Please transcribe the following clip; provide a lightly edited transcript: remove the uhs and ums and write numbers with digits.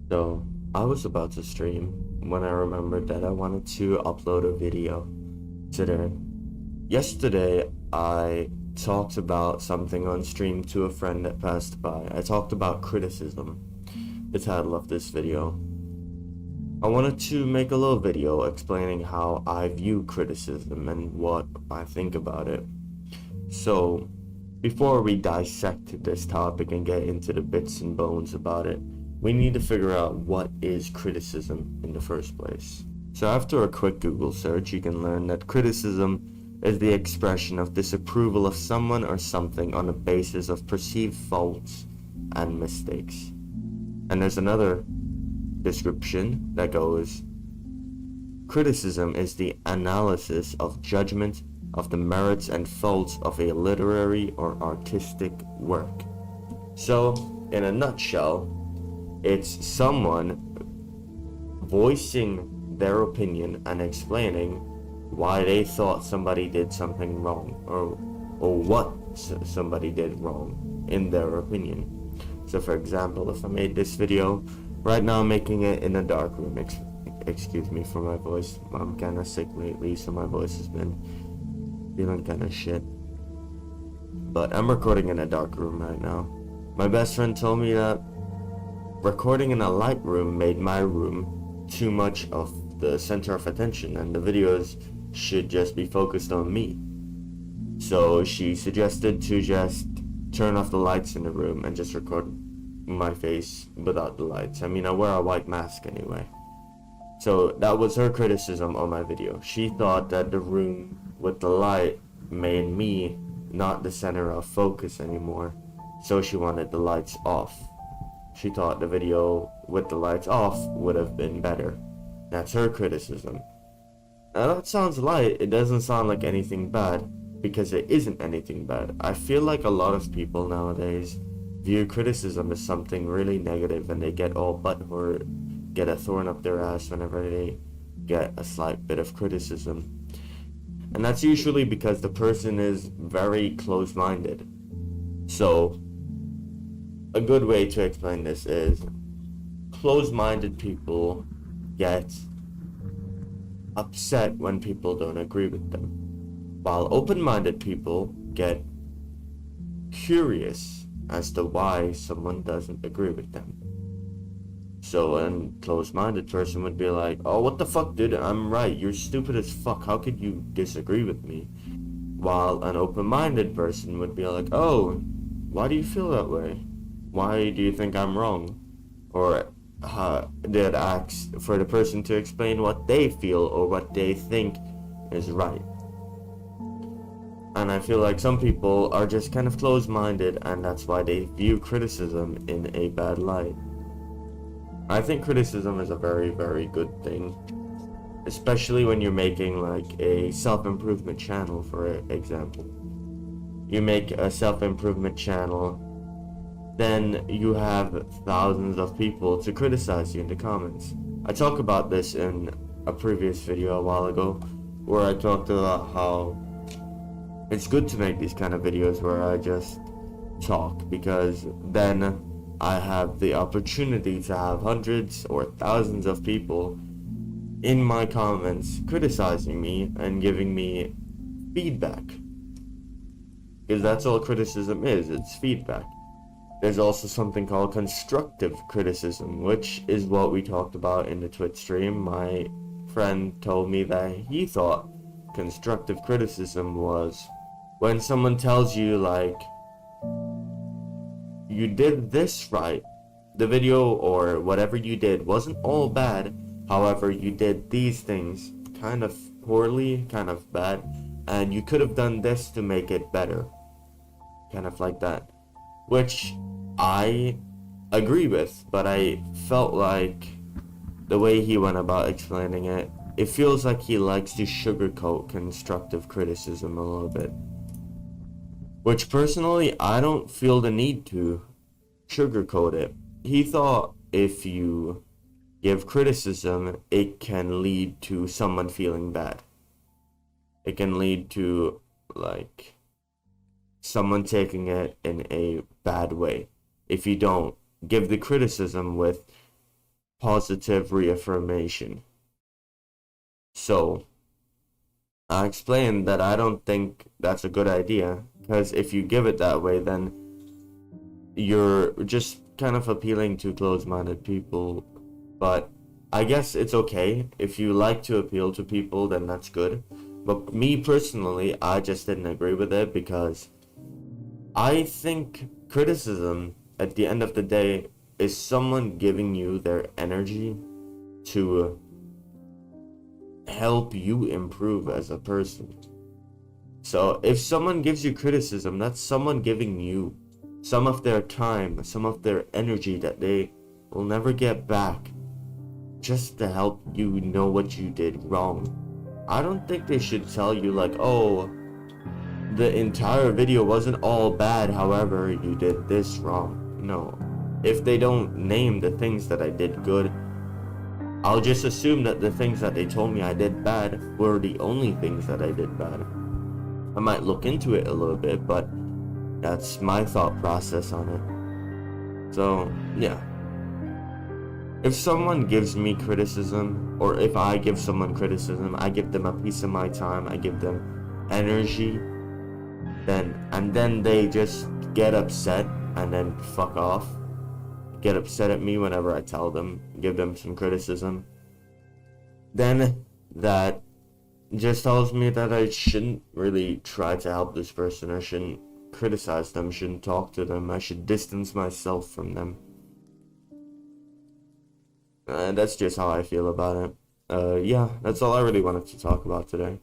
So, I was about to stream when I remembered that I wanted to upload a video today. Yesterday, I talked about something on stream to a friend that passed by. I talked about criticism, the title of this video. I wanted to make a little video explaining how I view criticism and what I think about it. So, before we dissect this topic and get into the bits and bones about it, we need to figure out what is criticism in the first place. So after a quick Google search, you can learn that criticism is the expression of disapproval of someone or something on the basis of perceived faults and mistakes. And there's another description that goes, criticism is the analysis of judgment of the merits and faults of a literary or artistic work. So, in a nutshell, it's someone voicing their opinion and explaining why they thought somebody did something wrong, or what somebody did wrong in their opinion. So for example, if I made this video, right now I'm making it in a dark room. Excuse me for my voice. I'm kinda sick lately, so my voice has been feeling kinda shit. But I'm recording in a dark room right now. My best friend told me that recording in a light room made my room too much of the center of attention and the videos should just be focused on me. So she suggested to just turn off the lights in the room and just record my face without the lights. I mean, I wear a white mask anyway. So that was her criticism on my video. She thought that the room with the light made me not the center of focus anymore, so she wanted the lights off. She thought the video with the lights off would have been better. That's her criticism. Now that sounds light. It doesn't sound like anything bad, because it isn't anything bad. I feel like a lot of people nowadays view criticism as something really negative, and they get all butthurt, get a thorn up their ass whenever they get a slight bit of criticism. And that's usually because the person is very close-minded. So, a good way to explain this is close-minded people get upset when people don't agree with them, while open-minded people get curious as to why someone doesn't agree with them. So a close-minded person would be like, oh, what the fuck, dude, I'm right, you're stupid as fuck, how could you disagree with me? While an open-minded person would be like, oh, why do you feel that way? Why do you think I'm wrong? Or they'd ask for the person to explain what they feel or what they think is right. And I feel like some people are just kind of closed-minded, and that's why they view criticism in a bad light. I think criticism is a very, very good thing, especially when you're making like a self-improvement channel, for example. You make a self-improvement channel, then you have thousands of people to criticize you in the comments. I talked about this in a previous video a while ago, where I talked about how it's good to make these kind of videos where I just talk, because then I have the opportunity to have hundreds or thousands of people in my comments criticizing me and giving me feedback. Because that's all criticism is, it's feedback. There's also something called constructive criticism, which is what we talked about in the Twitch stream. My friend told me that he thought constructive criticism was when someone tells you, like, you did this right, the video or whatever you did wasn't all bad, however you did these things kind of poorly, kind of bad, and you could have done this to make it better, kind of like that, which I agree with, but I felt like the way he went about explaining it, it feels like he likes to sugarcoat constructive criticism a little bit, which personally I don't feel the need to sugarcoat it. He thought if you give criticism, it can lead to someone feeling bad. It can lead to, like, someone taking it in a bad way if you don't give the criticism with positive reaffirmation. So, I explained that I don't think that's a good idea, because if you give it that way, then you're just kind of appealing to closed-minded people. But I guess it's okay. If you like to appeal to people, then that's good. But me personally, I just didn't agree with it, because I think criticism, at the end of the day, is someone giving you their energy to help you improve as a person. So if someone gives you criticism, that's someone giving you some of their time, some of their energy that they will never get back, just to help you know what you did wrong. I don't think they should tell you like, oh, the entire video wasn't all bad, however, you did this wrong. No. If they don't name the things that I did good, I'll just assume that the things that they told me I did bad were the only things that I did bad. I might look into it a little bit, but that's my thought process on it. So, yeah. If someone gives me criticism, or if I give someone criticism, I give them a piece of my time, I give them energy, and then they just get upset and then fuck off. Get upset at me whenever I tell them, give them some criticism. Then that just tells me that I shouldn't really try to help this person. I shouldn't criticize them, shouldn't talk to them. I should distance myself from them. That's just how I feel about it. Yeah, that's all I really wanted to talk about today.